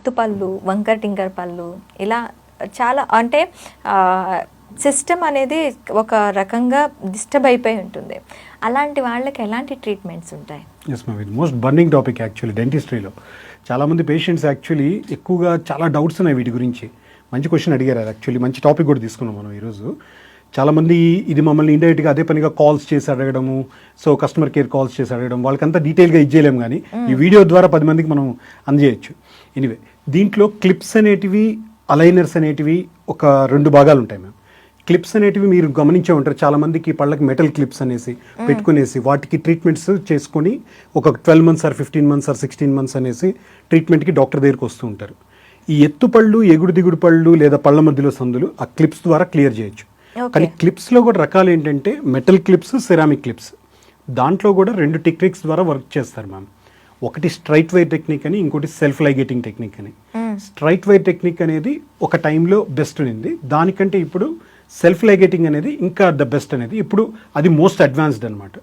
ఎత్తుపళ్ళు, వంకర టింకర పళ్ళు, ఇలా చాలా అంటే సిస్టమ్ అనేది ఒక రకంగా డిస్టర్బ్ అయిపోయి ఉంటుంది. అలాంటి వాళ్ళకి ఎలాంటి ట్రీట్మెంట్స్ ఉంటాయి? ఎస్ మ్యామ్, ఇది మోస్ట్ బర్నింగ్ టాపిక్ యాక్చువల్లీ డెంటిస్ట్రీలో. చాలామంది పేషెంట్స్ యాక్చువల్లీ ఎక్కువగా చాలా డౌట్స్ ఉన్నాయి వీటి గురించి. మంచి క్వశ్చన్ అడిగారు. యాక్చువల్లీ మంచి టాపిక్ కూడా తీసుకున్నాం మనం ఈరోజు. చాలామంది ఇది మమ్మల్ని ఇండైరెక్ట్గా అదే పనిగా కాల్స్ చేసి అడగడము, సో కస్టమర్ కేర్ కాల్స్ చేసి అడగడం, వాళ్ళకంతా డీటెయిల్గా ఇచ్చేయలేము, కానీ ఈ వీడియో ద్వారా 10 మందికి మనం అందజేయచ్చు. ఎనీవే, దీంట్లో క్లిప్స్ అనేటివి, అలైనర్స్ అనేటివి ఒక 2 భాగాలు ఉంటాయి మ్యామ్. క్లిప్స్ అనేటివి మీరు గమనించే ఉంటారు, చాలామందికి పళ్ళకి మెటల్ క్లిప్స్ అనేసి పెట్టుకునేసి వాటికి ట్రీట్మెంట్స్ చేసుకొని ఒక 12 months or 15 months or 16 months అనేసి ట్రీట్మెంట్కి డాక్టర్ దగ్గరికి వస్తూ ఉంటారు. ఈ ఎత్తుపళ్ళు, ఎగుడు దిగుడు పళ్ళు లేదా పళ్ళ మధ్యలో సందులు ఆ క్లిప్స్ ద్వారా క్లియర్ చేయొచ్చు. కానీ క్లిప్స్లో కూడా రకాలు ఏంటంటే మెటల్ క్లిప్స్, సెరామిక్ క్లిప్స్. దాంట్లో కూడా 2 టెక్నిక్స్ ద్వారా వర్క్ చేస్తారు మ్యామ్. ఒకటి స్ట్రైట్ వైర్ టెక్నిక్ అని, ఇంకోటి సెల్ఫ్ లైగేటింగ్ టెక్నిక్ అని. స్ట్రైట్ వైర్ టెక్నిక్ అనేది ఒక టైంలో బెస్ట్ ఉంది, దానికంటే ఇప్పుడు సెల్ఫ్ లైగేటింగ్ అనేది ఇంకా ద బెస్ట్ అనేది ఇప్పుడు అది మోస్ట్ అడ్వాన్స్డ్ అనమాట.